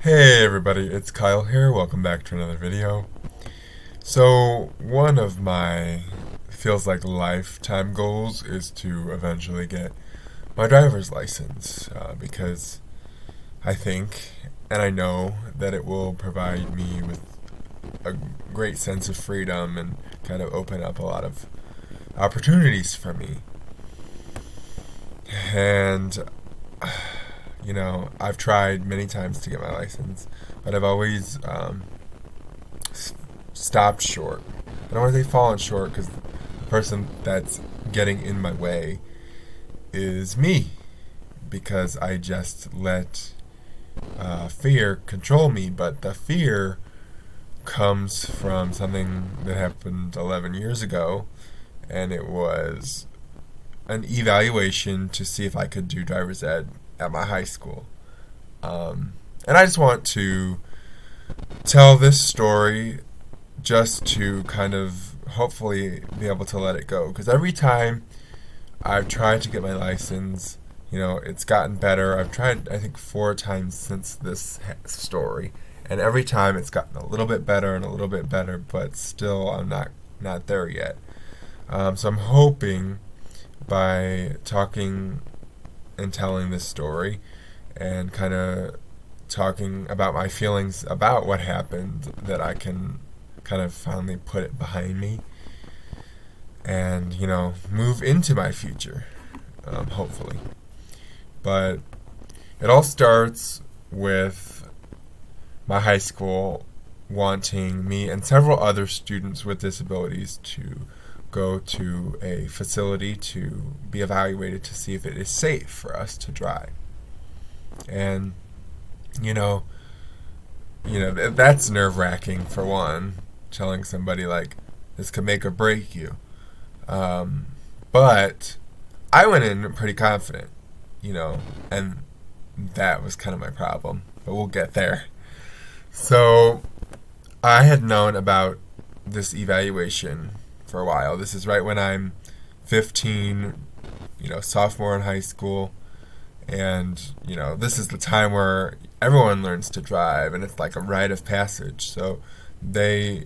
Hey everybody, it's Kyle here. Welcome back to another video. So, one of my feels like lifetime goals is to eventually get my driver's license because I think and I know that it will provide me with a great sense of freedom and kind of open up a lot of opportunities for me. And I've tried many times to get my license, but I've always stopped short. I don't want to say fallen short because the person that's getting in my way is me because I just let fear control me. But the fear comes from something that happened 11 years ago, and it was an evaluation to see if I could do driver's ed at my high school. And I just want to tell this story just to kind of hopefully be able to let it go. Because every time I've tried to get my license, it's gotten better. I've tried, I think, 4 times since this story. And every time it's gotten a little bit better and a little bit better, but still I'm not there yet. So I'm hoping by talking and telling this story and kind of talking about my feelings about what happened that I can kind of finally put it behind me and move into my future, hopefully. But it all starts with my high school wanting me and several other students with disabilities to go to a facility to be evaluated to see if it is safe for us to drive. And that's nerve-wracking for one, telling somebody like this could make or break you. But I went in pretty confident, and that was kind of my problem. But we'll get there. So I had known about this evaluation for a while. This is right when I'm 15, sophomore in high school. And, this is the time where everyone learns to drive, and it's like a rite of passage. So I'm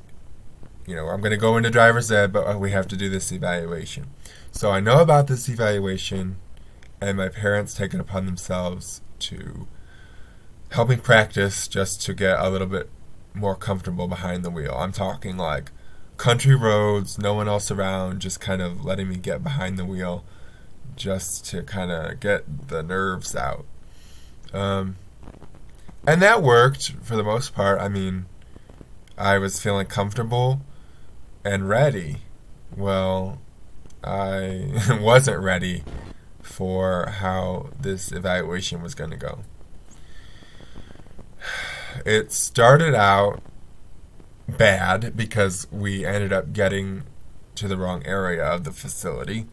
going to go into driver's ed, but we have to do this evaluation. So I know about this evaluation, and my parents take it upon themselves to help me practice just to get a little bit more comfortable behind the wheel. I'm talking like country roads, no one else around, just kind of letting me get behind the wheel just to kind of get the nerves out. And that worked for the most part. I mean, I was feeling comfortable and ready. Well, I wasn't ready for how this evaluation was going to go. It started out bad because we ended up getting to the wrong area of the facility.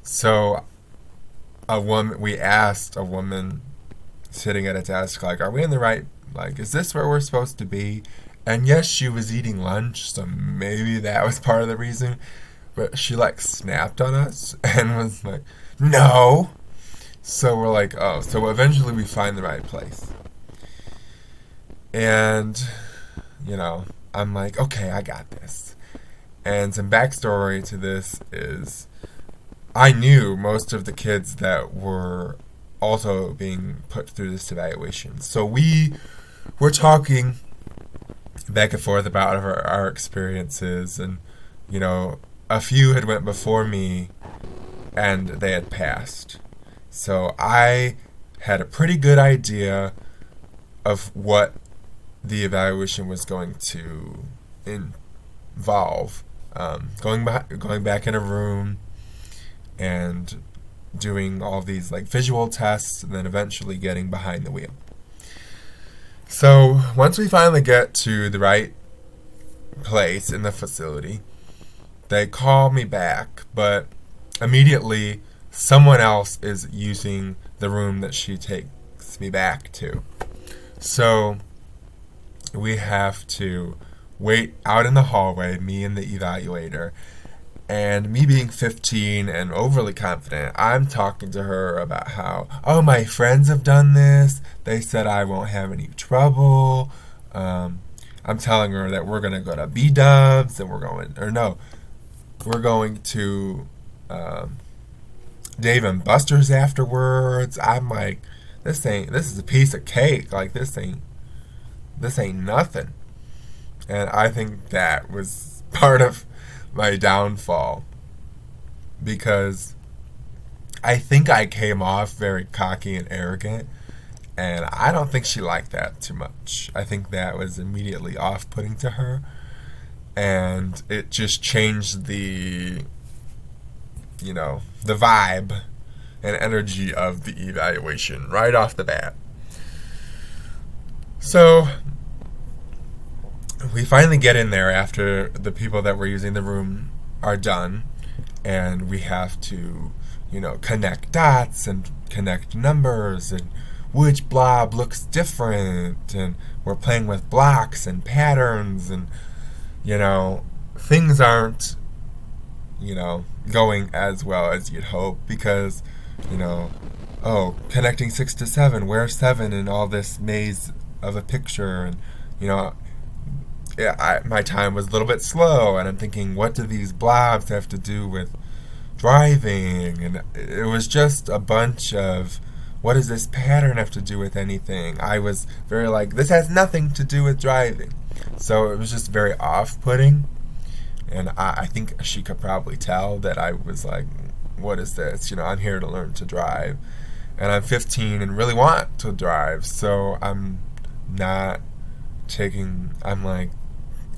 So we asked a woman sitting at a desk, like, are we in the right, like, is this where we're supposed to be? And yes, she was eating lunch, so maybe that was part of the reason. But she, like, snapped on us and was like, no. So we're like, oh. So eventually we find the right place. And, I'm like, okay, I got this. And some backstory to this is I knew most of the kids that were also being put through this evaluation. So we were talking back and forth about our experiences, and a few had went before me and they had passed. So I had a pretty good idea of what the evaluation was going to involve. Going back in a room and doing all these like visual tests, and then eventually getting behind the wheel. So once we finally get to the right place in the facility, they call me back, but immediately someone else is using the room that she takes me back to. So we have to wait out in the hallway, me and the evaluator, And me being 15 and overly confident, I'm talking to her about how, oh, my friends have done this. They said I won't have any trouble. I'm telling her that we're going to go to B-Dubs and we're going to Dave and Buster's afterwards. I'm like, this is a piece of cake. Like, this ain't nothing. And I think that was part of my downfall, because I think I came off very cocky and arrogant, and I don't think she liked that too much. I think that was immediately off-putting to her, and it just changed the vibe and energy of the evaluation right off the bat. So we finally get in there after the people that were using the room are done, and we have to, connect dots and connect numbers and which blob looks different, and we're playing with blocks and patterns, and, things aren't, going as well as you'd hope, because, connecting 6 to 7, where's 7 in all this maze of a picture, and, my time was a little bit slow, and I'm thinking, what do these blobs have to do with driving? And it was just a bunch of, what does this pattern have to do with anything? I was very like, this has nothing to do with driving. So it was just very off-putting, and I think she could probably tell that I was like, what is this? I'm here to learn to drive, and I'm 15 and really want to drive, so I'm like,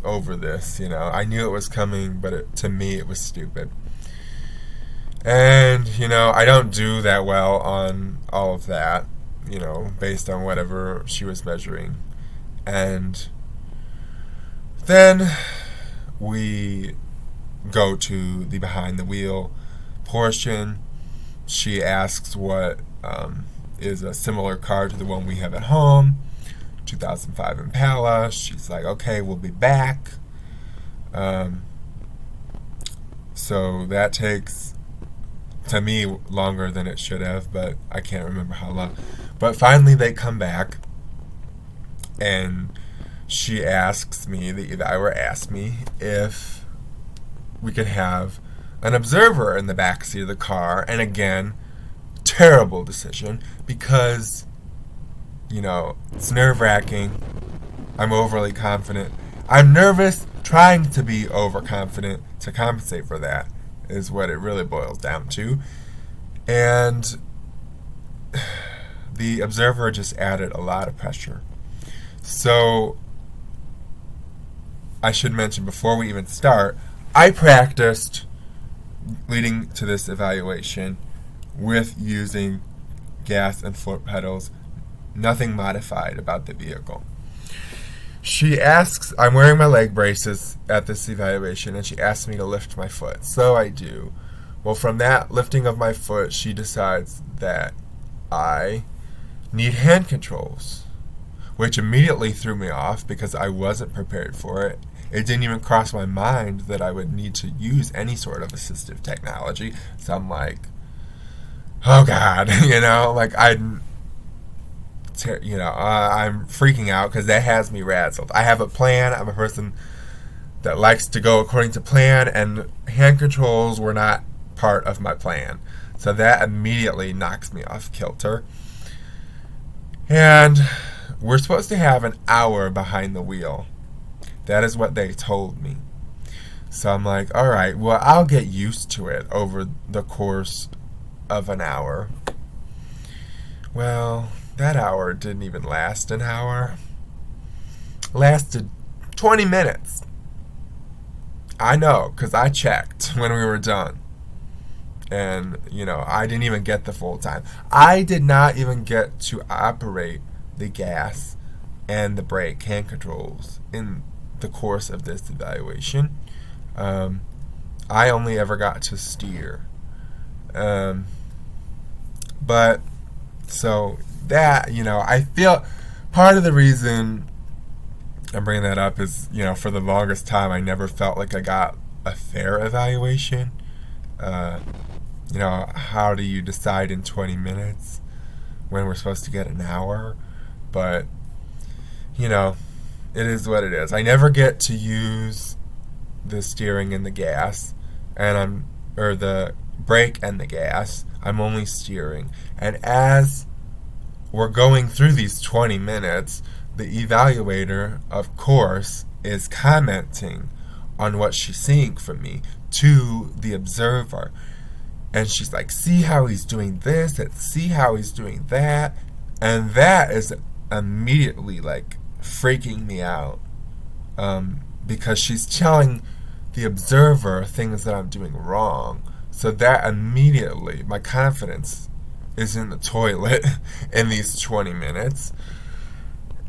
over this, I knew it was coming, but to me it was stupid. And, I don't do that well on all of that, based on whatever she was measuring. And then we go to the behind the wheel portion. She asks what is a similar car to the one we have at home. 2005 Impala. She's like, okay, we'll be back. So that takes, to me, longer than it should have, but I can't remember how long. But finally they come back, and she asks me, the evaluator asked me, if we could have an observer in the backseat of the car. And again, terrible decision, because it's nerve-wracking. I'm overly confident. I'm nervous trying to be overconfident to compensate for that, is what it really boils down to. And the observer just added a lot of pressure. So I should mention, before we even start, I practiced leading to this evaluation with using gas and foot pedals. Nothing modified about the vehicle. She asks, I'm wearing my leg braces at this evaluation, and she asks me to lift my foot. So I do. Well, from that lifting of my foot, she decides that I need hand controls, which immediately threw me off because I wasn't prepared for it. It didn't even cross my mind that I would need to use any sort of assistive technology. So I'm like, oh God, I'm freaking out because that has me razzled. I have a plan. I'm a person that likes to go according to plan, and hand controls were not part of my plan. So that immediately knocks me off kilter. And we're supposed to have an hour behind the wheel. That is what they told me. So I'm like, all right, well, I'll get used to it over the course of an hour. Well, that hour didn't even last an hour. Lasted 20 minutes. I know, because I checked when we were done. And, I didn't even get the full time. I did not even get to operate the gas and the brake hand controls in the course of this evaluation. I only ever got to steer. But, so that, I feel part of the reason I'm bringing that up is, for the longest time I never felt like I got a fair evaluation. Uh, how do you decide in 20 minutes when we're supposed to get an hour? But, it is what it is. I never get to use the steering and the gas, or the brake and the gas. I'm only steering. And as we're going through these 20 minutes, the evaluator, of course, is commenting on what she's seeing from me to the observer. And she's like, see how he's doing this, and see how he's doing that. And that is immediately like freaking me out. Because she's telling the observer things that I'm doing wrong. So that immediately, my confidence is in the toilet in these 20 minutes.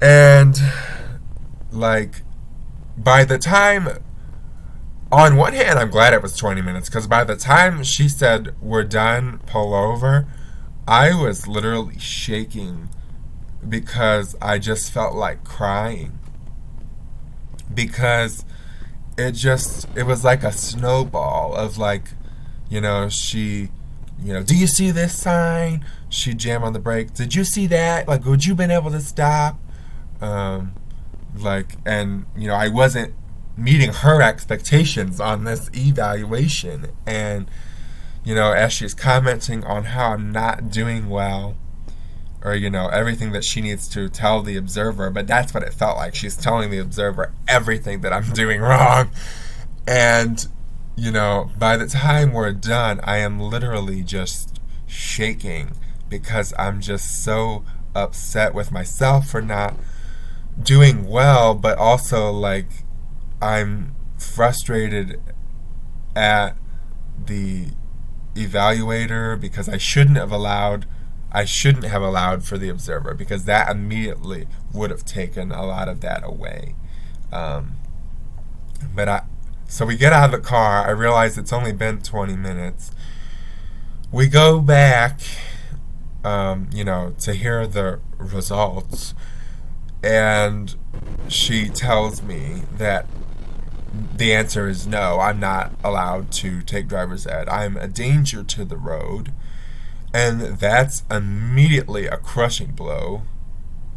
And, like, by the time, on one hand, I'm glad it was 20 minutes, because by the time she said, we're done, pull over, I was literally shaking because I just felt like crying. Because it was like a snowball of like, she, do you see this sign? She jammed on the brake. Did you see that? Like, would you been able to stop? I wasn't meeting her expectations on this evaluation. And, as she's commenting on how I'm not doing well, or, everything that she needs to tell the observer, but that's what it felt like. She's telling the observer everything that I'm doing wrong. And, by the time we're done, I am literally just shaking because I'm just so upset with myself for not doing well, but also, like, I'm frustrated at the evaluator because I shouldn't have allowed for the observer, because that immediately would have taken a lot of that away. So we get out of the car. I realize it's only been 20 minutes. We go back, to hear the results, and she tells me that the answer is no, I'm not allowed to take driver's ed. I'm a danger to the road. And that's immediately a crushing blow.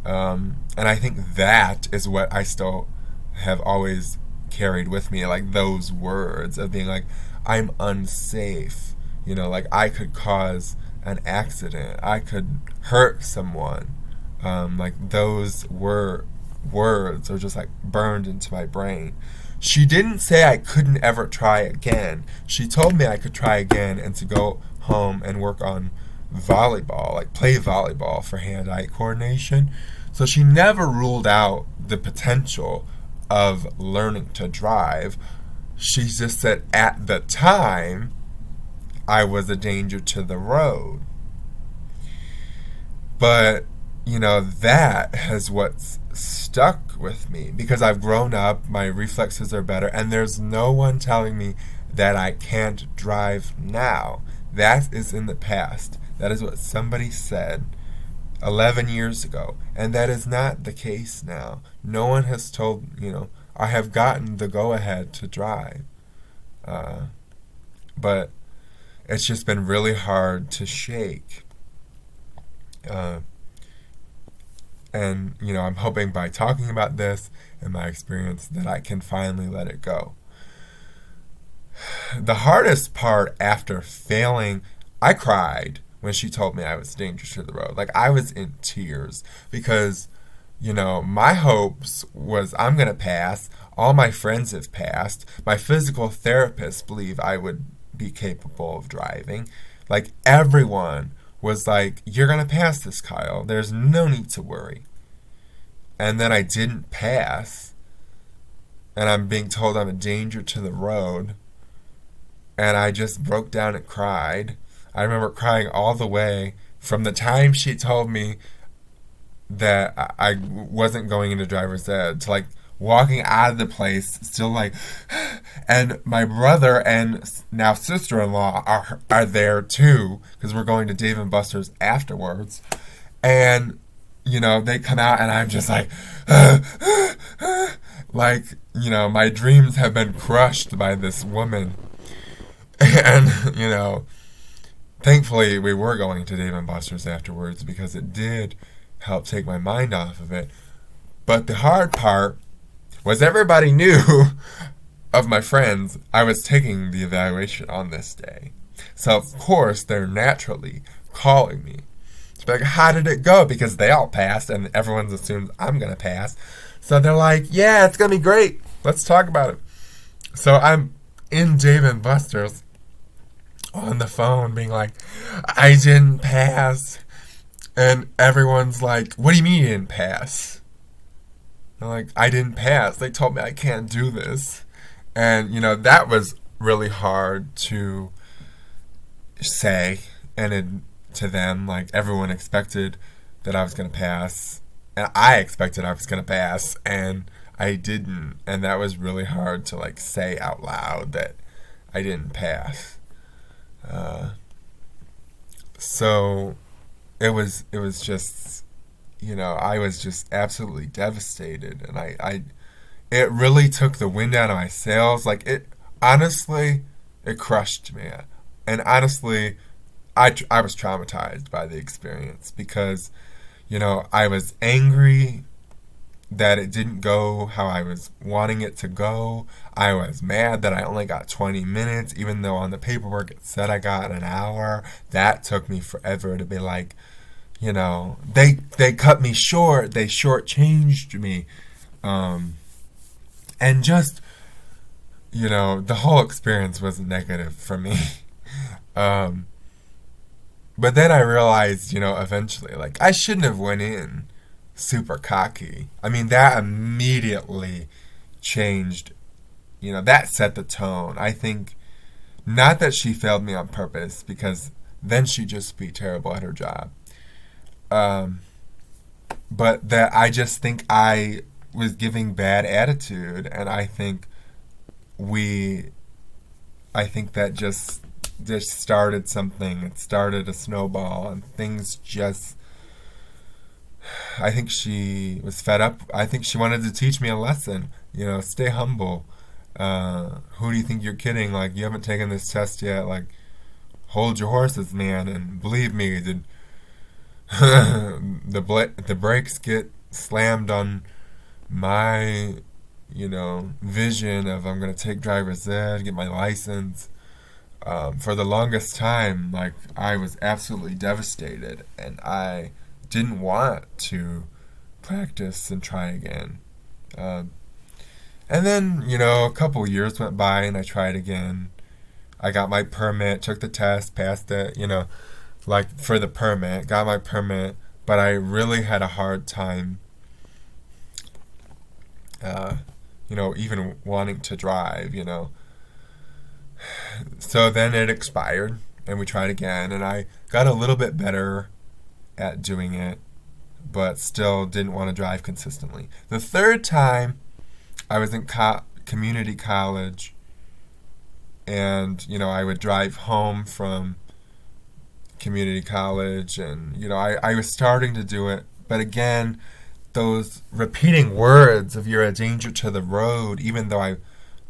And I think that is what I still have always carried with me, like those words of being like, I'm unsafe. Like I could cause an accident. I could hurt someone. Like those words are just like burned into my brain. She didn't say I couldn't ever try again. She told me I could try again and to go home and work on volleyball, like play volleyball for hand-eye coordination. So she never ruled out the potential of learning to drive. She just said at the time I was a danger to the road. But, that has what's stuck with me, because I've grown up, my reflexes are better, and there's no one telling me that I can't drive now. That is in the past. That is what somebody said 11 years ago. And that is not the case now. No one has told, I have gotten the go-ahead to drive. But it's just been really hard to shake. And, I'm hoping by talking about this and my experience that I can finally let it go. The hardest part after failing, I cried when she told me I was dangerous to the road. Like, I was in tears because, my hopes was I'm going to pass. All my friends have passed. My physical therapists believe I would be capable of driving. Like, everyone was like, you're going to pass this, Kyle. There's no need to worry. And then I didn't pass. And I'm being told I'm a danger to the road. And I just broke down and cried. I remember crying all the way from the time she told me that I wasn't going into driver's ed to like walking out of the place still like, and my brother and now sister-in-law are there too, because we're going to Dave & Buster's afterwards. And, they come out and I'm just like like, my dreams have been crushed by this woman. And, thankfully we were going to Dave & Buster's afterwards because it did help take my mind off of it. But the hard part was everybody knew of my friends I was taking the evaluation on this day. So, of course, they're naturally calling me. It's like, how did it go? Because they all passed, and everyone assumes I'm going to pass. So they're like, yeah, it's going to be great. Let's talk about it. So I'm in Dave & Buster's on the phone being like, I didn't pass. And everyone's like, what do you mean you didn't pass? I'm like, I didn't pass. They told me I can't do this. And, that was really hard to say and to them. Like, everyone expected that I was going to pass. And I expected I was going to pass. And I didn't. And that was really hard to, like, say out loud that I didn't pass. So it was just, I was just absolutely devastated. And it really took the wind out of my sails. Like, it crushed me. And honestly, I was traumatized by the experience because, I was angry that it didn't go how I was wanting it to go. I was mad that I only got 20 minutes, even though on the paperwork it said I got an hour. That took me forever to be like, they cut me short. They shortchanged me. And just, the whole experience was negative for me. But then I realized, eventually, like, I shouldn't have went in super cocky. I mean, that immediately changed, that set the tone. I think, not that she failed me on purpose, because then she'd just be terrible at her job. But that I just think I was giving bad attitude, and I think that just started something. It started a snowball, and things just, I think she was fed up. I think she wanted to teach me a lesson. Stay humble. Who do you think you're kidding? Like, you haven't taken this test yet. Like, hold your horses, man. And believe me, the brakes get slammed on my, vision of I'm going to take driver's ed, get my license. For the longest time, like, I was absolutely devastated, and I didn't want to practice and try again. And then, a couple years went by, and I tried again. I got my permit, took the test, passed it, like, for the permit, got my permit, but I really had a hard time, even wanting to drive, So then it expired, and we tried again, and I got a little bit better at doing it, but still didn't want to drive consistently. The third time, I was in community college, and, I would drive home from community college, and, I was starting to do it, but again, those repeating words of you're a danger to the road, even though I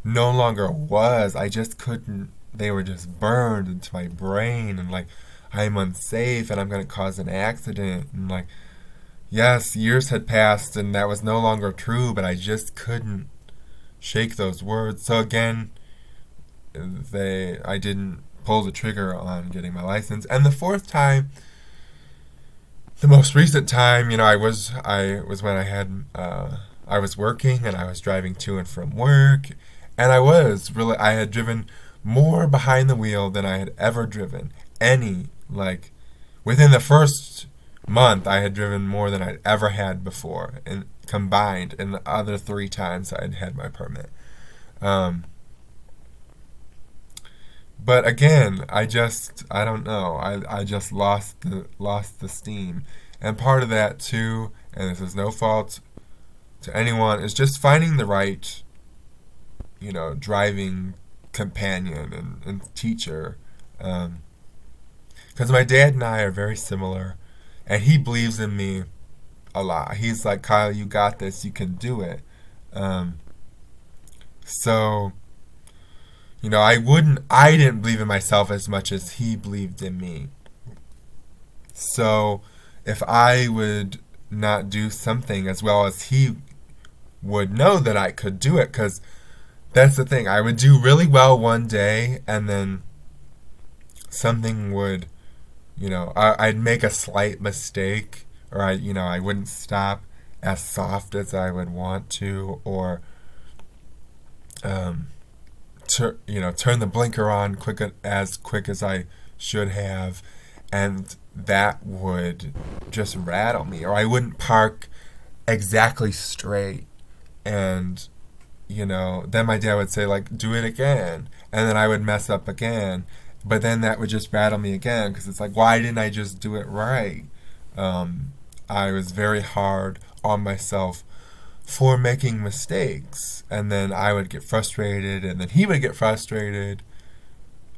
no longer was, I just couldn't, they were just burned into my brain, and like, I'm unsafe, and I'm going to cause an accident, and like, yes, years had passed, and that was no longer true, but I just couldn't shake those words. So again, I didn't pull the trigger on getting my license. And the fourth time, the most recent time, I was when I was working, and I was driving to and from work, and I had driven more behind the wheel than I had ever driven. Like, within the first month, I had driven more than I'd ever had before, and combined in the other 3 times I'd had my permit. But again, I don't know. I just lost the steam. And part of that too, and this is no fault to anyone, is just finding the right, driving companion and teacher. Because my dad and I are very similar, and he believes in me a lot. He's like, Kyle, you got this, you can do it. So, I didn't believe in myself as much as he believed in me. So, if I would not do something as well as he would know that I could do it, because that's the thing. I would do really well one day, and then something would, I'd make a slight mistake, or I wouldn't stop as soft as I would want to, or turn the blinker on quick as I should have, and that would just rattle me. Or I wouldn't park exactly straight, and then my dad would say, like, do it again, and then I would mess up again, but then that would just rattle me again, because it's like, why didn't I just do it right? I was very hard on myself for making mistakes, and then I would get frustrated, and then he would get frustrated,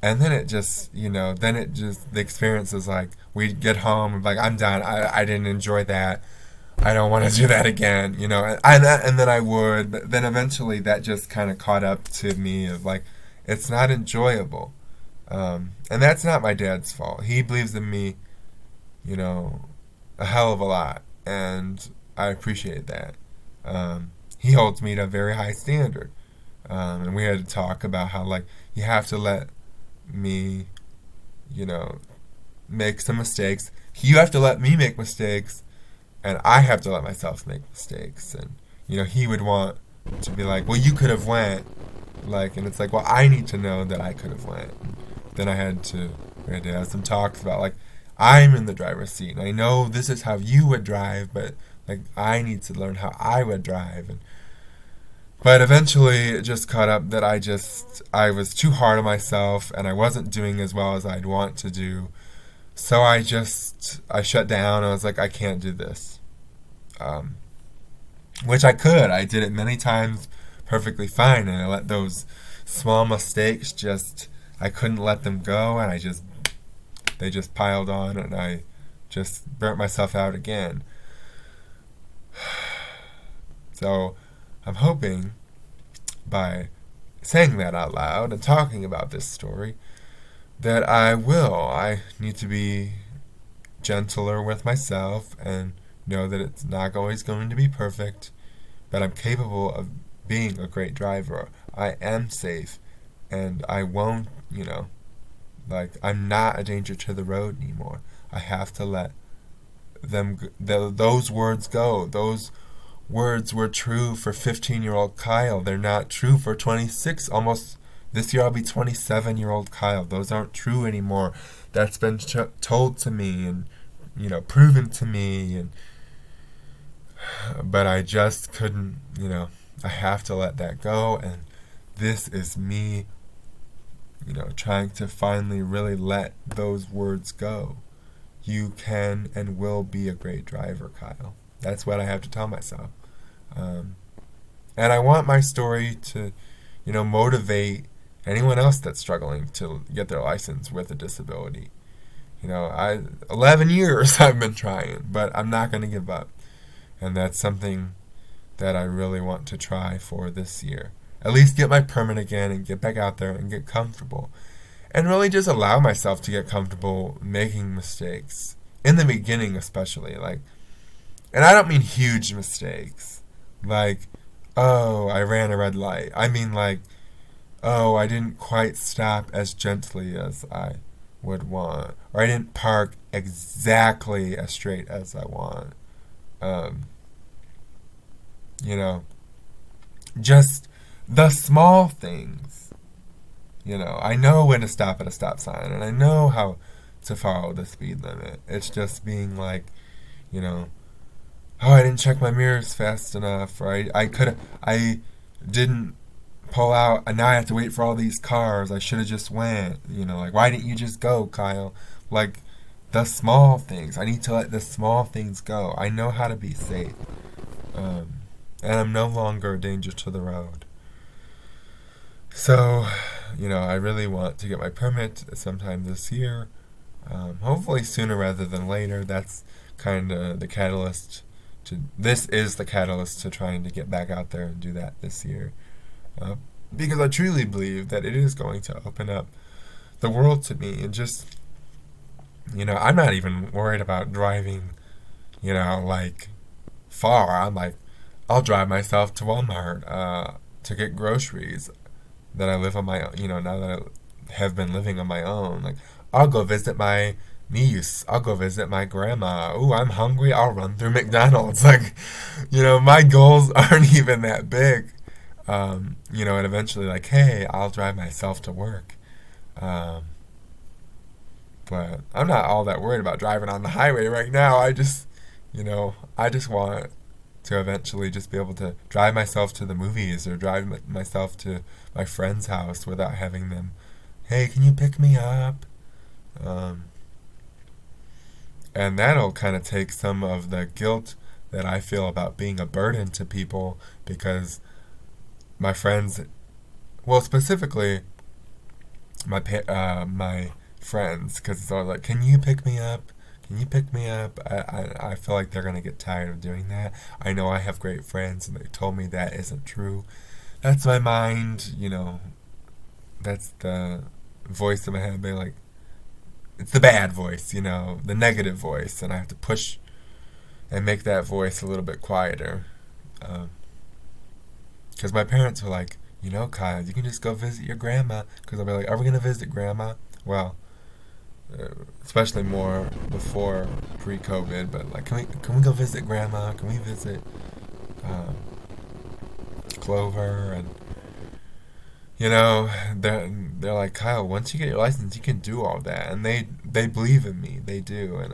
and then the experience is like, we'd get home and like, I'm done, I didn't enjoy that, I don't want to do that again, and then I would, but then eventually that just kind of caught up to me of like, it's not enjoyable, and that's not my dad's fault. He believes in me, a hell of a lot, and I appreciate that. He holds me to a very high standard, and we had to talk about how, like, you have to let me, make some mistakes. You have to let me make mistakes, and I have to let myself make mistakes. And he would want to be like, well, you could have went, like, and it's like, well, I need to know that I could have went. And then we had to have some talks about, like, I'm in the driver's seat, and I know this is how you would drive, but like, I need to learn how I would drive. But eventually it just caught up that I was too hard on myself, and I wasn't doing as well as I'd want to do. So I shut down. I was like, I can't do this. Which I could. I did it many times perfectly fine, and I let those small mistakes I couldn't let them go, and they just piled on, and I just burnt myself out again. So I'm hoping by saying that out loud and talking about this story that I need to be gentler with myself and know that it's not always going to be perfect, but I'm capable of being a great driver. I am safe, and I won't, I'm not a danger to the road anymore. I have to let those words go. Those words were true for 15-year-old Kyle. They're not true for 26, almost this year I'll be 27-year-old Kyle. Those aren't true anymore. That's been told to me and, proven to me. But I just couldn't, I have to let that go. And this is me, trying to finally really let those words go. You can and will be a great driver, Kyle. That's what I have to tell myself. And I want my story to, motivate anyone else that's struggling to get their license with a disability. 11 years I've been trying, but I'm not going to give up. And that's something that I really want to try for this year. At least get my permit again and get back out there and get comfortable. And really just allow myself to get comfortable making mistakes. In the beginning especially. And I don't mean huge mistakes. Like, oh, I ran a red light. I mean oh, I didn't quite stop as gently as I would want. Or I didn't park exactly as straight as I want. Just the small things. I know when to stop at a stop sign, and I know how to follow the speed limit. It's just being like, oh, I didn't check my mirrors fast enough, or I didn't pull out, and now I have to wait for all these cars. I should have just went, why didn't you just go, Kyle? The small things. I need to let the small things go. I know how to be safe. And I'm no longer a danger to the road. So, I really want to get my permit sometime this year. Hopefully sooner rather than later. That's kind of the catalyst this is the catalyst to trying to get back out there and do that this year. because I truly believe that it is going to open up the world to me. And just, I'm not even worried about driving, like far. I'm like, I'll drive myself to Walmart to get groceries. That I live on my own, now that I have been living on my own. Like, I'll go visit my niece. I'll go visit my grandma. Ooh, I'm hungry. I'll run through McDonald's. Like, my goals aren't even that big. And eventually, like, hey, I'll drive myself to work. Um, but I'm not all that worried about driving on the highway right now. I just want to eventually just be able to drive myself to the movies or drive myself to my friend's house without having them, hey, can you pick me up? Um, and that'll kind of take some of the guilt that I feel about being a burden to people, because my friends, well, specifically my friends, because it's all like, can you pick me up? Can you pick me up? I feel like they're going to get tired of doing that. I know I have great friends, and they told me that isn't true. That's my mind, that's the voice in my head being like, it's the bad voice, the negative voice, and I have to push and make that voice a little bit quieter. Because my parents were like, Kyle, you can just go visit your grandma. Because I'll be like, are we going to visit grandma? Well, especially more before pre-COVID, but like, can we go visit grandma? Can we visit Clover? And they're like, Kyle, once you get your license, you can do all that, and they believe in me, they do, and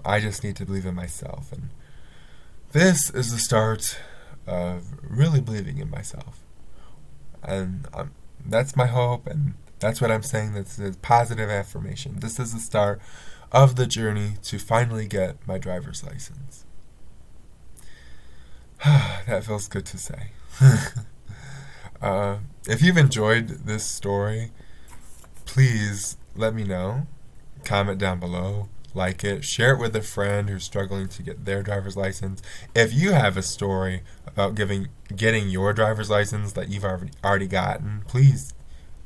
I just need to believe in myself, and this is the start of really believing in myself, and that's my hope, and that's what I'm saying. That's a positive affirmation. This is the start of the journey to finally get my driver's license. That feels good to say. If you've enjoyed this story, please let me know. Comment down below, like it, share it with a friend who's struggling to get their driver's license. If you have a story about getting your driver's license that you've already gotten, please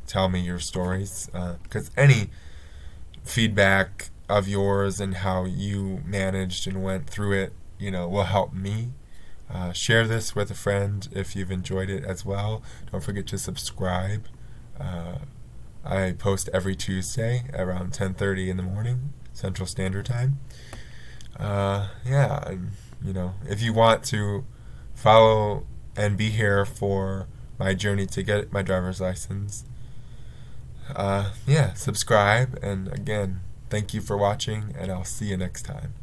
tell me your stories, because any feedback of yours and how you managed and went through it, will help me. Share this with a friend if you've enjoyed it as well. Don't forget to subscribe. I post every Tuesday around 10:30 in the morning, Central Standard Time. And, if you want to follow and be here for my journey to get my driver's license, subscribe. And again, thank you for watching, and I'll see you next time.